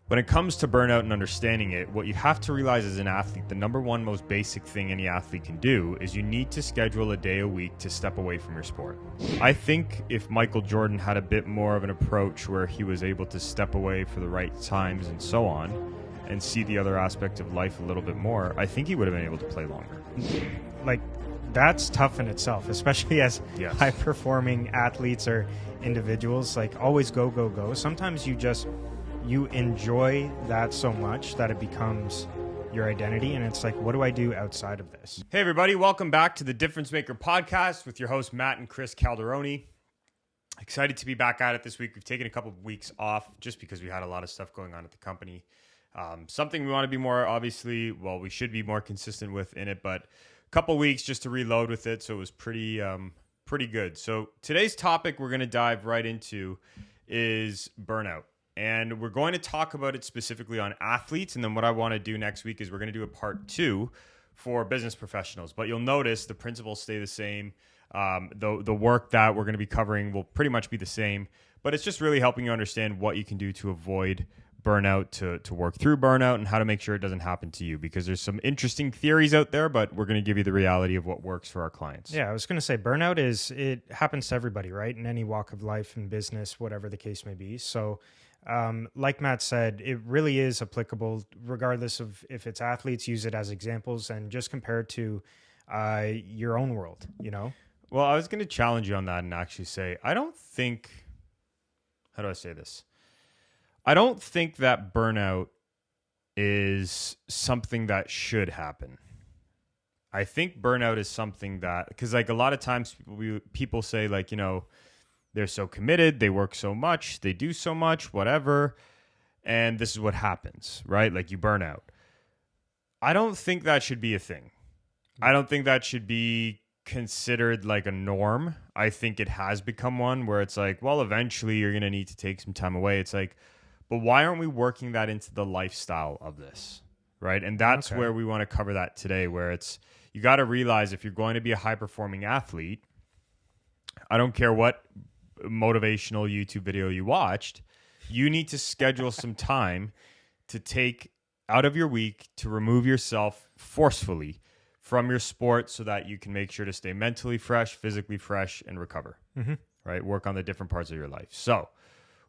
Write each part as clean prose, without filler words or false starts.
When it comes to burnout and understanding it, what you have to realize as an athlete, the number one most basic thing any athlete can do is you need to schedule a day a week to step away from your sport. I think if Michael Jordan had a bit more of an approach where he was able to step away for the right times and so on, and see the other aspect of life a little bit more, I think he would have been able to play longer. Like, that's tough in itself, especially as high-performing athletes or individuals. Like, always go, go, go. Sometimes you enjoy that so much that it becomes your identity, and it's like, what do I do outside of this? Hey everybody, welcome back to the Difference Maker podcast with your hosts Matt and Chris Calderoni. Excited to be back at it this week. We've taken a couple of weeks off just because we had a lot of stuff going on at the company. Something we want to be more, obviously, well, we should be more consistent with in it, but a couple weeks just to reload with it, so it was pretty good. So today's topic we're going to dive right into is burnout. And we're going to talk about it specifically on athletes. And then what I want to do next week is we're going to do a part 2 for business professionals. But you'll notice the principles stay the same. The work that we're going to be covering will pretty much be the same. But it's just really helping you understand what you can do to avoid burnout, to work through burnout, and how to make sure it doesn't happen to you. Because there's some interesting theories out there, but we're going to give you the reality of what works for our clients. Yeah, I was going to say burnout it happens to everybody, right? In any walk of life and business, whatever the case may be. So like Matt said, it really is applicable regardless of if it's athletes. Use it as examples and just compare it to your own world, you know? Well, I was going to challenge you on that and actually say, how do I say this? I don't think that burnout is something that should happen. I think burnout is something that, because like a lot of times people say like, you know, they're so committed, they work so much, they do so much, whatever, and this is what happens, right? Like you burn out. I don't think that should be a thing. I don't think that should be considered like a norm. I think it has become one where it's like, well, eventually you're going to need to take some time away. It's like, but why aren't we working that into the lifestyle of this, right? And that's where we want to cover that today, where it's, you got to realize if you're going to be a high-performing athlete, I don't care what motivational YouTube video you watched, you need to schedule some time to take out of your week to remove yourself forcefully from your sport so that you can make sure to stay mentally fresh, physically fresh, and recover, right? Work on the different parts of your life. So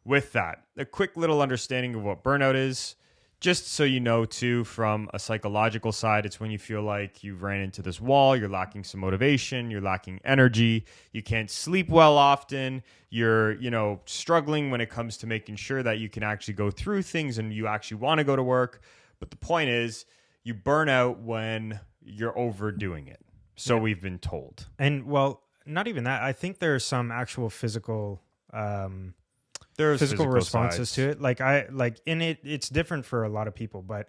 with that, a quick little understanding of what burnout is, just so you know too, from a psychological side, it's when you feel like you've ran into this wall, you're lacking some motivation, you're lacking energy, you can't sleep well often, you're, struggling when it comes to making sure that you can actually go through things and you actually want to go to work. But the point is, you burn out when you're overdoing it. So we've been told. And well, not even that. I think there are some actual physical There's physical responses sides to it. It's different for a lot of people, but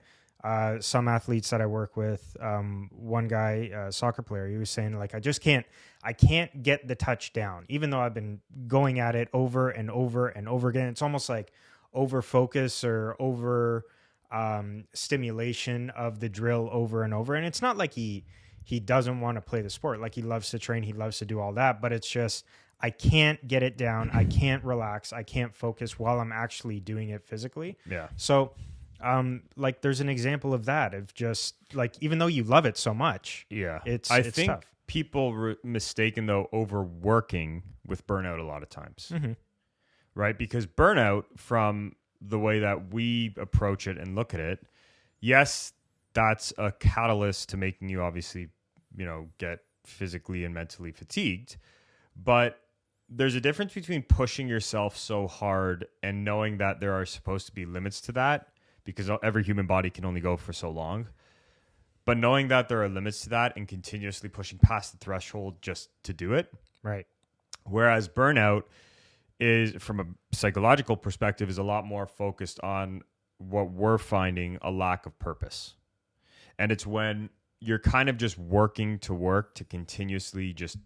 some athletes that I work with, one guy, a soccer player, he was saying like, I can't get the touch down, even though I've been going at it over and over and over again. It's almost like over focus or over stimulation of the drill over and over. And it's not like he doesn't want to play the sport. Like he loves to train, he loves to do all that, but it's just, I can't get it down. I can't relax. I can't focus while I'm actually doing it physically. Yeah. So, there's an example of that, of just like, even though you love it so much, it's tough. People mistaken though overworking with burnout a lot of times, right? Because burnout, from the way that we approach it and look at it, yes, that's a catalyst to making you obviously, get physically and mentally fatigued, but there's a difference between pushing yourself so hard and knowing that there are supposed to be limits to that, because every human body can only go for so long. But knowing that there are limits to that and continuously pushing past the threshold just to do it. Right. Whereas burnout is, from a psychological perspective, is a lot more focused on what we're finding a lack of purpose. And it's when you're kind of just working to continuously just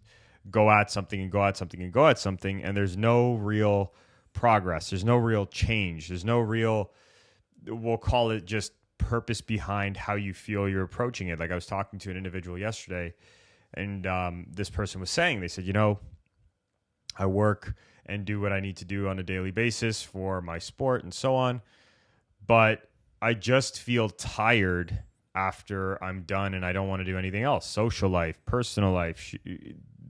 go at something and go at something and go at something, and there's no real progress. There's no real change. There's no real, we'll call it just purpose behind how you feel you're approaching it. Like I was talking to an individual yesterday, and this person was saying, they said, I work and do what I need to do on a daily basis for my sport and so on, but I just feel tired after I'm done and I don't want to do anything else. Social life, personal life.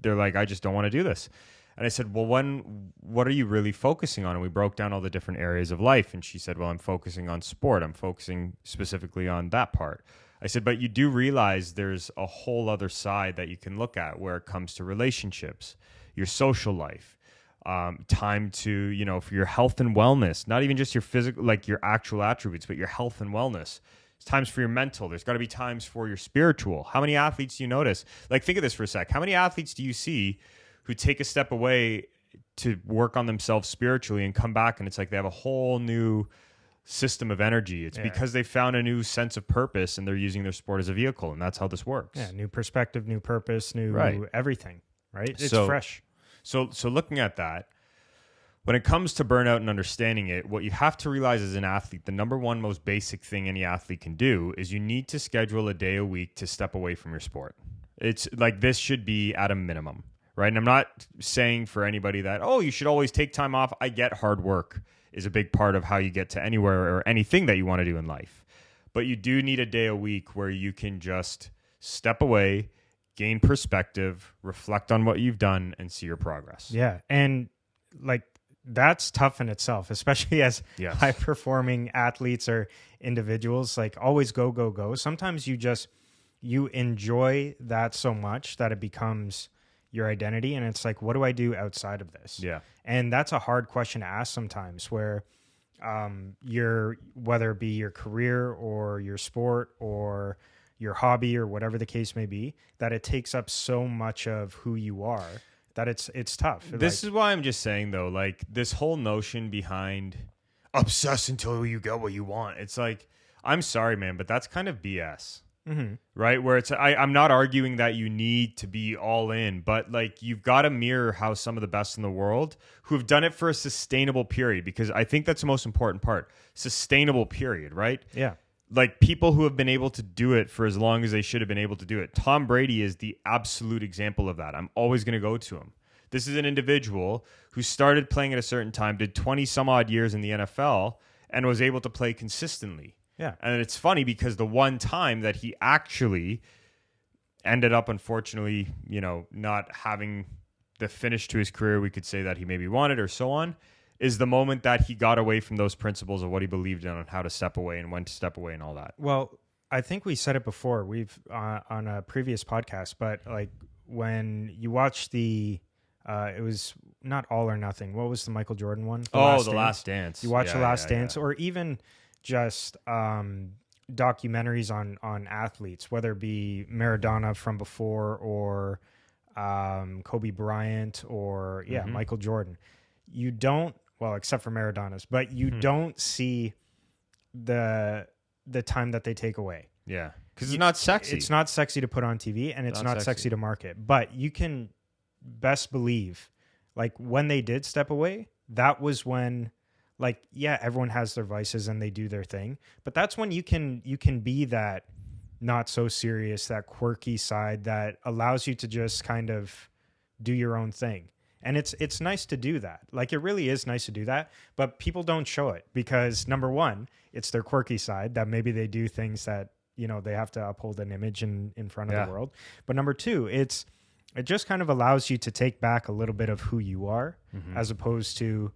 They're like, I just don't want to do this. And I said, well, what are you really focusing on? And we broke down all the different areas of life. And she said, well, I'm focusing on sport. I'm focusing specifically on that part. I said, but you do realize there's a whole other side that you can look at where it comes to relationships, your social life, time to, for your health and wellness, not even just your physical, like your actual attributes, but your health and wellness. It's times for your mental. There's got to be times for your spiritual. How many athletes do you notice? Like, think of this for a sec. How many athletes do you see who take a step away to work on themselves spiritually and come back and it's like they have a whole new system of energy? It's because they found a new sense of purpose and they're using their sport as a vehicle, and that's how this works. Yeah, new perspective, new purpose, new everything, right? It's fresh. So looking at that, when it comes to burnout and understanding it, what you have to realize as an athlete, the number one most basic thing any athlete can do is you need to schedule a day a week to step away from your sport. It's like this should be at a minimum. Right. And I'm not saying for anybody that, you should always take time off. I get hard work is a big part of how you get to anywhere or anything that you want to do in life. But you do need a day a week where you can just step away, gain perspective, reflect on what you've done, and see your progress. Yeah. And like that's tough in itself, especially as high performing athletes or individuals. Like always go, go, go. Sometimes you enjoy that so much that it becomes your identity, and it's like, what do I do outside of this? Yeah. And that's a hard question to ask sometimes, where whether it be your career or your sport or your hobby or whatever the case may be, that it takes up so much of who you are that it's tough. This is why I'm just saying though, like this whole notion behind obsess until you get what you want. It's like, I'm sorry, man, but that's kind of BS. Mm-hmm. Right? Where it's, I'm not arguing that you need to be all in, but like you've got to mirror how some of the best in the world who have done it for a sustainable period, because I think that's the most important part. Sustainable period, right? Yeah. Like people who have been able to do it for as long as they should have been able to do it. Tom Brady is the absolute example of that. I'm always going to go to him. This is an individual who started playing at a certain time, did 20 some odd years in the NFL, and was able to play consistently. Yeah. And it's funny because the one time that he actually ended up, unfortunately, not having the finish to his career we could say that he maybe wanted or so on, is the moment that he got away from those principles of what he believed in and how to step away and when to step away and all that. Well, I think we said it before. We've on a previous podcast, but like when you watch it was not All or Nothing. What was the Michael Jordan one? The Last Dance. You watch The Last Dance, or even just documentaries on athletes, whether it be Maradona from before or Kobe Bryant or Michael Jordan. You don't, well, except for Maradona's, but you don't see the time that they take away. Yeah, because it's not sexy. It's not sexy to put on TV, and it's not sexy to market. But you can best believe, like when they did step away, that was when, like, yeah, everyone has their vices and they do their thing, but that's when you can be that not so serious, that quirky side that allows you to just kind of do your own thing. And it's nice to do that. Like, it really is nice to do that, but people don't show it because, number one, it's their quirky side that maybe they do things that, they have to uphold an image in front of the world. But number two, it just kind of allows you to take back a little bit of who you are as opposed to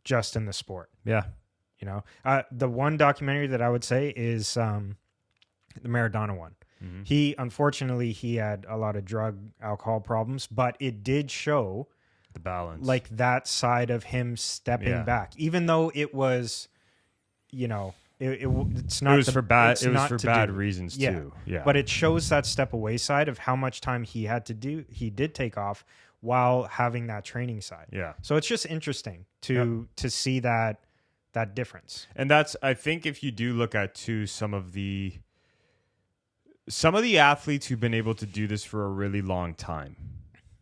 just in the sport. Yeah. The one documentary that I would say is the Maradona one. Mm-hmm. Unfortunately, he had a lot of drug, alcohol problems, but it did show the balance, like that side of him stepping back, even though it was, it's not. It was for bad reasons too. Yeah. But it shows that step away side of how much time he did take off while having that training side. Yeah. So it's just interesting to see that difference. And that's, I think, if you do look at too some of the athletes who've been able to do this for a really long time,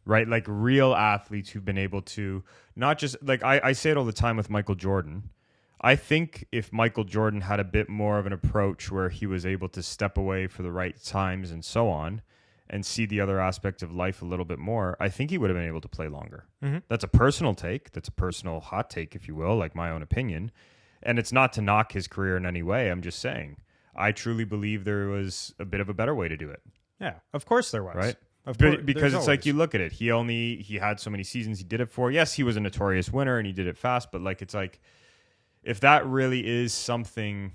right? Like real athletes who've been able to not just, like I say it all the time with Michael Jordan. I think if Michael Jordan had a bit more of an approach where he was able to step away for the right times and so on and see the other aspects of life a little bit more, I think he would have been able to play longer. Mm-hmm. That's a personal take. That's a personal hot take, if you will, like my own opinion. And it's not to knock his career in any way. I'm just saying, I truly believe there was a bit of a better way to do it. Yeah, of course there was. Right? Of course, Because it's like, you look at it. He had so many seasons he did it for. Yes, he was a notorious winner and he did it fast, but like, it's like, if that really is something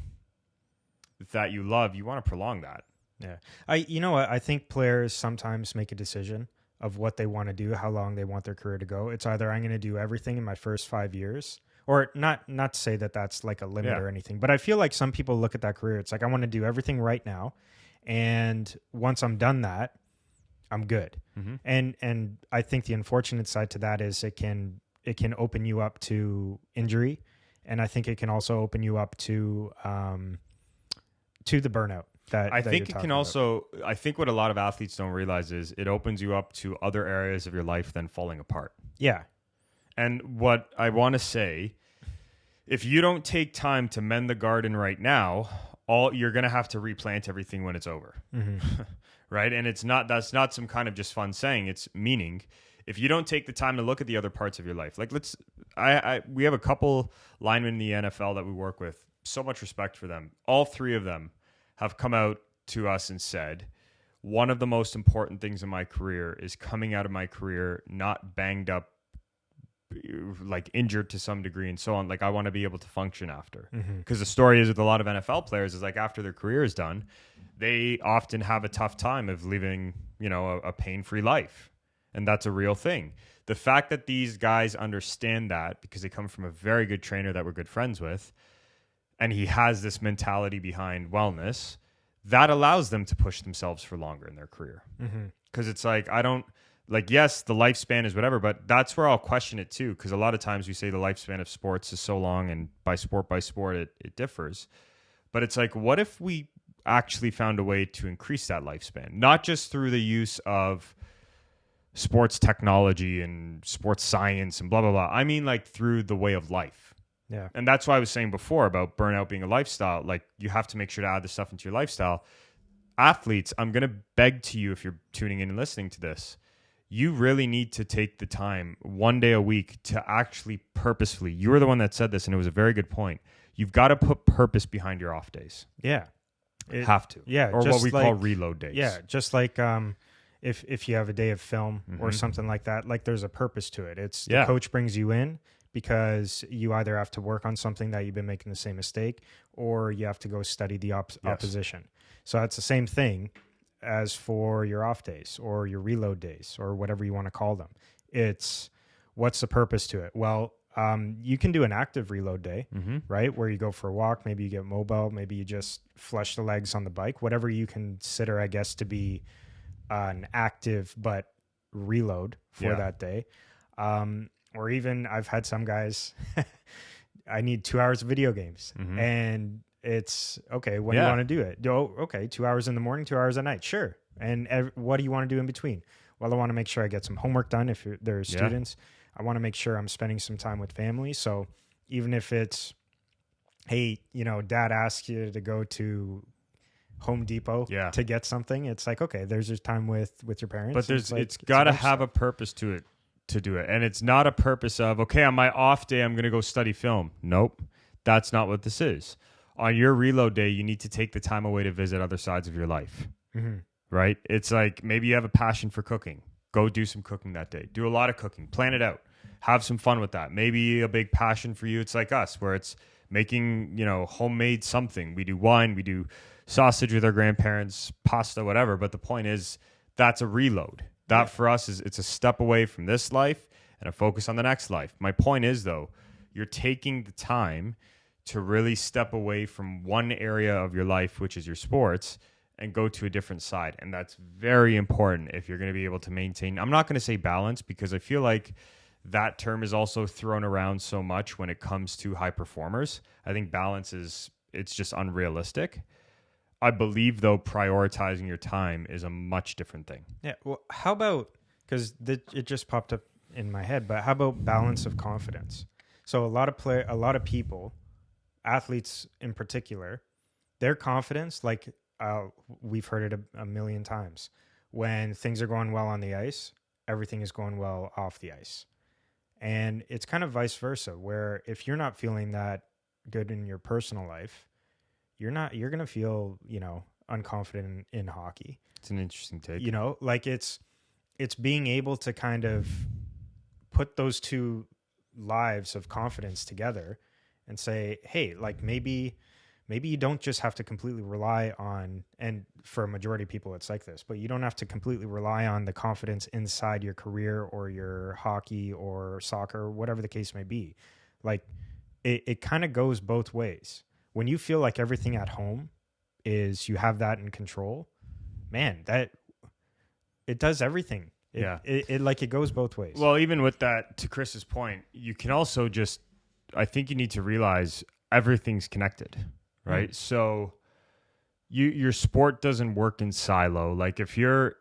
that you love, you want to prolong that. Yeah. You know what? I think players sometimes make a decision of what they want to do, how long they want their career to go. It's either I'm going to do everything in my first 5 years, or not to say that that's like a limit or anything, but I feel like some people look at that career. It's like, I want to do everything right now. And once I'm done that, I'm good. Mm-hmm. And I think the unfortunate side to that is it can open you up to injury. And I think it can also open you up to the burnout. I think it can also, I think what a lot of athletes don't realize is it opens you up to other areas of your life than falling apart. Yeah. And what I want to say, if you don't take time to mend the garden right now, you're going to have to replant everything when it's over. Mm-hmm. Right? And that's not some kind of just fun saying, it's meaning. If you don't take the time to look at the other parts of your life, like we have a couple linemen in the NFL that we work with, so much respect for them. All three of them have come out to us and said, one of the most important things in my career is coming out of my career not banged up, like injured to some degree and so on. Like, I want to be able to function after. Because the story is with a lot of NFL players is like, after their career is done, they often have a tough time of living, a pain-free life. And that's a real thing. The fact that these guys understand that, because they come from a very good trainer that we're good friends with, and he has this mentality behind wellness, that allows them to push themselves for longer in their career. Because it's like, yes, the lifespan is whatever, but that's where I'll question it too. Because a lot of times we say the lifespan of sports is so long, and by sport, it differs. But it's like, what if we actually found a way to increase that lifespan? Not just through the use of sports technology and sports science and blah, blah, blah. I mean, like, through the way of life. Yeah. And that's why I was saying before about burnout being a lifestyle. Like, you have to make sure to add this stuff into your lifestyle. Athletes, I'm going to beg to you, if you're tuning in and listening to this, you really need to take the time one day a week to actually purposefully, you were the one that said this, and it was a very good point. You've got to put purpose behind your off days. Yeah. Have to. Yeah. Or what we call reload days. Yeah. Just like if you have a day of film or something like that, like, there's a purpose to it. It's the coach brings you in because you either have to work on something that you've been making the same mistake, or you have to go study the opposition. So that's the same thing as for your off days or your reload days or whatever you want to call them. It's, what's the purpose to it? Well, you can do an active reload day, right? Where you go for a walk, maybe you get mobile, maybe you just flush the legs on the bike, whatever you consider, I guess, to be an active but reload for that day. Or even I've had some guys, I need 2 hours of video games, and it's okay. When do you want to do it? Okay, 2 hours in the morning, 2 hours at night. Sure. And what do you want to do in between? Well, I want to make sure I get some homework done. If there's students, I want to make sure I'm spending some time with family. So even if it's, hey, dad asks you to go to Home Depot to get something, it's like, okay, there's just time with your parents. But it's got to have a purpose to it, to do it. And it's not a purpose of, okay, on my off day, I'm going to go study film. Nope. That's not what this is. On your reload day, you need to take the time away to visit other sides of your life. Right? It's like, maybe you have a passion for cooking. Go do some cooking that day. Do a lot of cooking. Plan it out. Have some fun with that. Maybe a big passion for you, it's like us, where it's making, homemade something. We do wine. We do sausage with our grandparents, pasta, whatever. But the point is, that's a reload. That for us it's a step away from this life and a focus on the next life. My point is, though, you're taking the time to really step away from one area of your life, which is your sports, and go to a different side. And that's very important if you're going to be able to maintain, I'm not going to say balance, because I feel like that term is also thrown around so much when it comes to high performers. I think balance it's just unrealistic. I believe, though, prioritizing your time is a much different thing. Yeah. Well, how about, because it just popped up in my head, but how about balance of confidence? So a lot of people, athletes in particular, their confidence, like we've heard it a million times, when things are going well on the ice, everything is going well off the ice. And it's kind of vice versa, where if you're not feeling that good in your personal life, you're going to feel, unconfident in hockey. It's an interesting take. Like it's being able to kind of put those two lives of confidence together and say, hey, like maybe you don't just have to completely rely on, and for a majority of people it's like this, but you don't have to completely rely on the confidence inside your career or your hockey or soccer, whatever the case may be. Like it kind of goes both ways. When you feel like everything at home is, you have that in control, man, that it does everything. It goes both ways. Well, even with that, to Chris's point, you can also just, I think you need to realize everything's connected, right? Mm. So your sport doesn't work in silo. Like if you're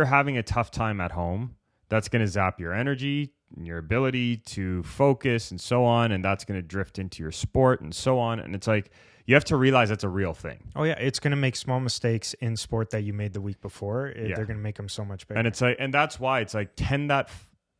having a tough time at home, that's going to zap your energy and your ability to focus and so on, and that's going to drift into your sport and so on. And it's like, you have to realize that's a real thing. Oh yeah, it's going to make small mistakes in sport that you made the week before. They're going to make them so much bigger. And it's like, and that's why it's like, tend that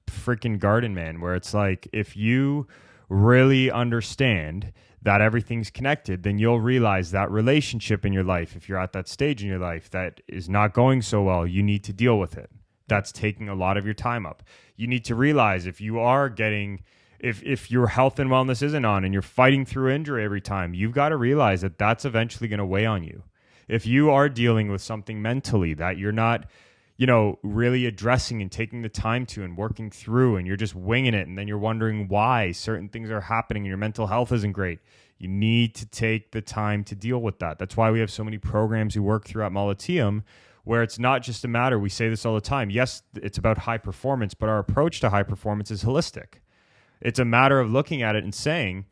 freaking garden, man. Where it's like, if you really understand that everything's connected, then you'll realize that relationship in your life, if you're at that stage in your life that is not going so well, you need to deal with it. That's taking a lot of your time up. You need to realize if you are getting. If your health and wellness isn't on and you're fighting through injury every time, you've got to realize that that's eventually going to weigh on you. If you are dealing with something mentally that you're not, really addressing and taking the time to and working through, and you're just winging it, and then you're wondering why certain things are happening and your mental health isn't great, you need to take the time to deal with that. That's why we have so many programs we work through at Molliteum, where it's not just a matter, we say this all the time, yes, it's about high performance, but our approach to high performance is holistic. It's a matter of looking at it and saying,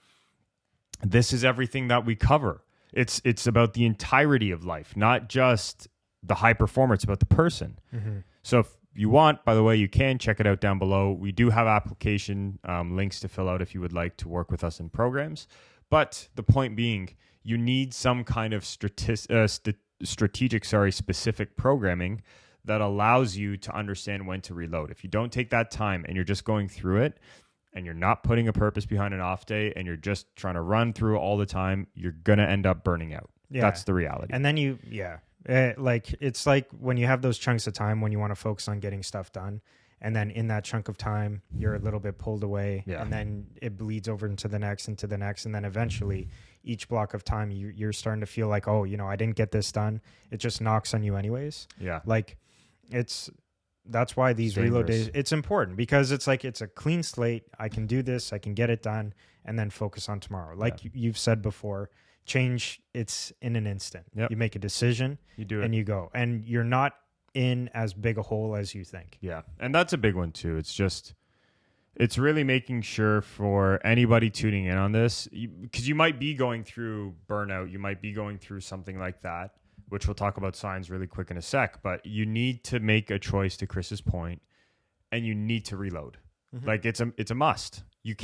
this is everything that we cover. It's about the entirety of life, not just the high performer. It's about the person. Mm-hmm. So if you want, by the way, you can check it out down below. We do have application links to fill out if you would like to work with us in programs. But the point being, you need some kind of specific programming that allows you to understand when to reload. If you don't take that time and you're just going through it, and you're not putting a purpose behind an off day, and you're just trying to run through all the time, you're going to end up burning out. Yeah. That's the reality. And then it's like when you have those chunks of time when you want to focus on getting stuff done, and then in that chunk of time, you're a little bit pulled away, and then it bleeds over into the next, and then eventually each block of time, you're starting to feel like, oh, I didn't get this done. It just knocks on you anyways. Yeah. Like that's why these reload days, it's important, because it's like, it's a clean slate. I can do this, I can get it done, and then focus on tomorrow. Like you've said before, change, it's in an instant. Yep. You make a decision, you do it, and you go, and you're not in as big a hole as you think. Yeah. And that's a big one too. It's really making sure for anybody tuning in on this, because you might be going through burnout, you might be going through something like that, which we'll talk about signs really quick in a sec, but you need to make a choice, to Chris's point, and you need to reload. Mm-hmm. Like it's a must. You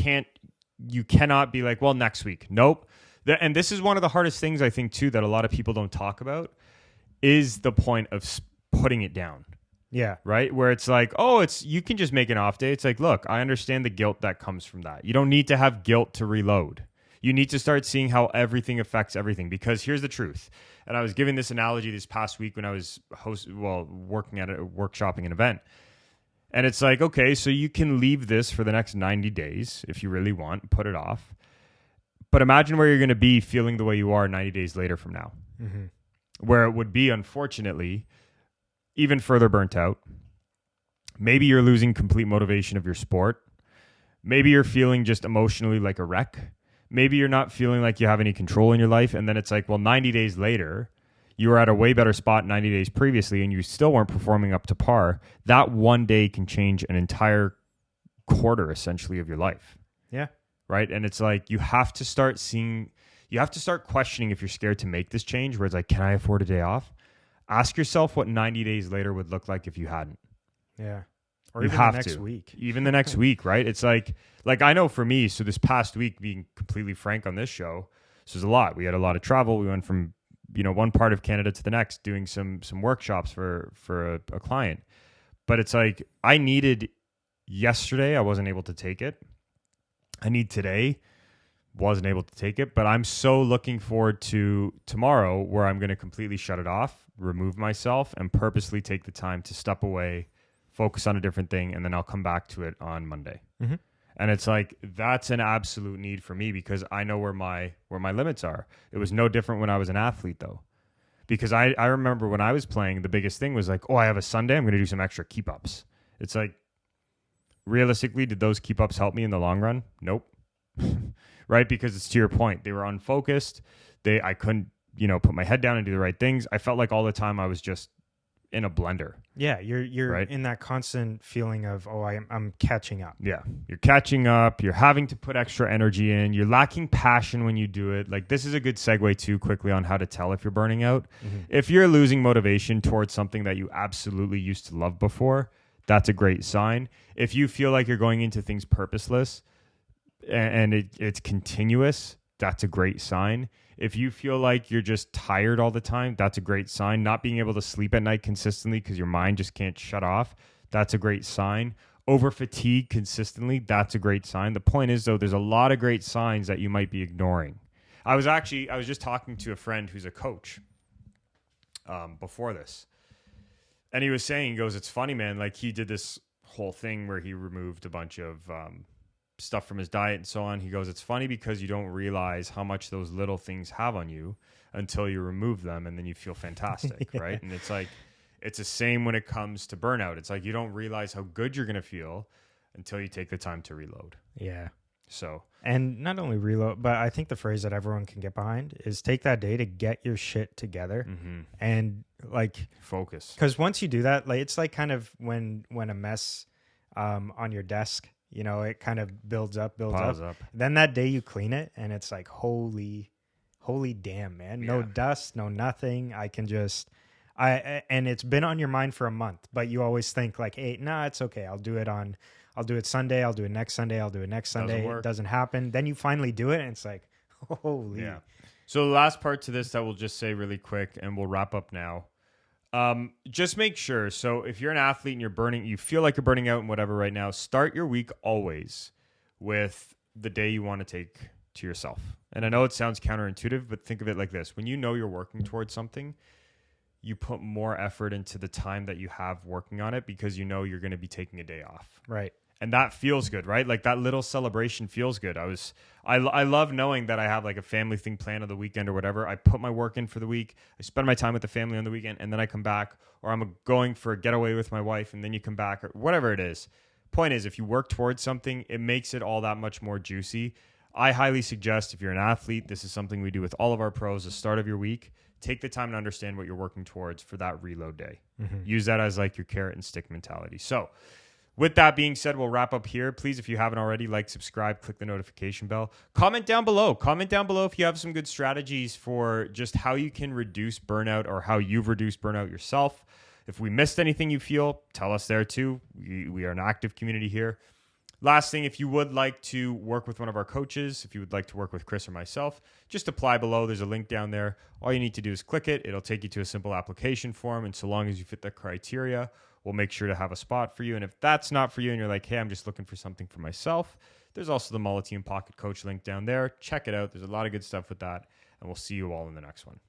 cannot be like, well, next week. Nope. And this is one of the hardest things, I think, too, that a lot of people don't talk about, is the point of putting it down. Yeah. Right? Where it's like, oh, you can just make an off day. It's like, look, I understand the guilt that comes from that. You don't need to have guilt to reload. You need to start seeing how everything affects everything, because here's the truth. And I was giving this analogy this past week when I was working at workshopping an event. And it's like, okay, so you can leave this for the next 90 days if you really want, put it off. But imagine where you're going to be feeling the way you are 90 days later from now, mm-hmm. where it would be, unfortunately, even further burnt out. Maybe you're losing complete motivation of your sport. Maybe you're feeling just emotionally like a wreck. Maybe you're not feeling like you have any control in your life. And then it's like, well, 90 days later, you were at a way better spot 90 days previously, and you still weren't performing up to par. That one day can change an entire quarter, essentially, of your life. Yeah. Right? And it's like, you have to start questioning if you're scared to make this change, where it's like, can I afford a day off? Ask yourself what 90 days later would look like if you hadn't. Yeah. Or even the next week. Even the next week, right? It's like I know for me, so this past week, being completely frank on this show, this was a lot. We had a lot of travel. We went from, one part of Canada to the next, doing some workshops for a client. But it's like, I needed yesterday, I wasn't able to take it. I need today. wasn't able to take it. But I'm so looking forward to tomorrow where I'm going to completely shut it off, remove myself, and purposely take the time to step away, focus on a different thing, and then I'll come back to it on Monday. Mm-hmm. And it's like, that's an absolute need for me because I know where my limits are. It was no different when I was an athlete, though. Because I remember when I was playing, the biggest thing was like, oh, I have a Sunday, I'm going to do some extra keep-ups. It's like, realistically, did those keep-ups help me in the long run? Nope. Right? Because it's to your point. They were unfocused. I couldn't, put my head down and do the right things. I felt like all the time I was just in a blender. Yeah, you're right? in that constant feeling of, I'm catching up. Yeah, you're catching up. You're having to put extra energy in. You're lacking passion when you do it. Like, this is a good segue too, quickly, on how to tell if you're burning out. Mm-hmm. If you're losing motivation towards something that you absolutely used to love before, that's a great sign. If you feel like you're going into things purposeless and it's continuous, that's a great sign. If you feel like you're just tired all the time, that's a great sign. Not being able to sleep at night consistently because your mind just can't shut off, that's a great sign. Over fatigue consistently, that's a great sign. The point is, though, there's a lot of great signs that you might be ignoring. I was just talking to a friend who's a coach before this. And he was saying, he goes, it's funny, man. Like, he did this whole thing where he removed a bunch of stuff from his diet and so on. He goes, it's funny because you don't realize how much those little things have on you until you remove them, and then you feel fantastic, yeah. Right? And it's like, it's the same when it comes to burnout. It's like you don't realize how good you're going to feel until you take the time to reload. Yeah. So, and not only reload, but I think the phrase that everyone can get behind is take that day to get your shit together and like focus. Because once you do that, like it's like kind of when a mess on your desk, it kind of builds up. Then that day you clean it, and it's like holy damn, man! No dust, no nothing. I can just and it's been on your mind for a month, but you always think like, hey, nah, it's okay. I'll do it Sunday. I'll do it next Sunday. I'll do it next Sunday. It doesn't happen. Then you finally do it, and it's like, holy. Yeah. So the last part to this that we'll just say really quick, and we'll wrap up now. Just make sure. So if you're an athlete and you feel like you're burning out and whatever right now, start your week always with the day you want to take to yourself. And I know it sounds counterintuitive, but think of it like this. When you know you're working towards something, you put more effort into the time that you have working on it because you know you're going to be taking a day off. Right. And that feels good, right? Like that little celebration feels good. I love knowing that I have like a family thing planned on the weekend or whatever. I put my work in for the week. I spend my time with the family on the weekend, and then I come back, or I'm going for a getaway with my wife, and then you come back, or whatever it is. Point is, if you work towards something, it makes it all that much more juicy. I highly suggest, if you're an athlete, this is something we do with all of our pros, the start of your week, take the time to understand what you're working towards for that reload day. Mm-hmm. Use that as like your carrot and stick mentality. So, with that being said, we'll wrap up here. Please, if you haven't already, like, subscribe, click the notification bell. Comment down below. Comment down below if you have some good strategies for just how you can reduce burnout or how you've reduced burnout yourself. If we missed anything you feel, tell us there too. We are an active community here. Last thing, if you would like to work with one of our coaches, if you would like to work with Chris or myself, just apply below. There's a link down there. All you need to do is click it. It'll take you to a simple application form. And so long as you fit the criteria, we'll make sure to have a spot for you. And if that's not for you and you're like, hey, I'm just looking for something for myself, there's also the Molliteum Pocket Coach link down there. Check it out. There's a lot of good stuff with that. And we'll see you all in the next one.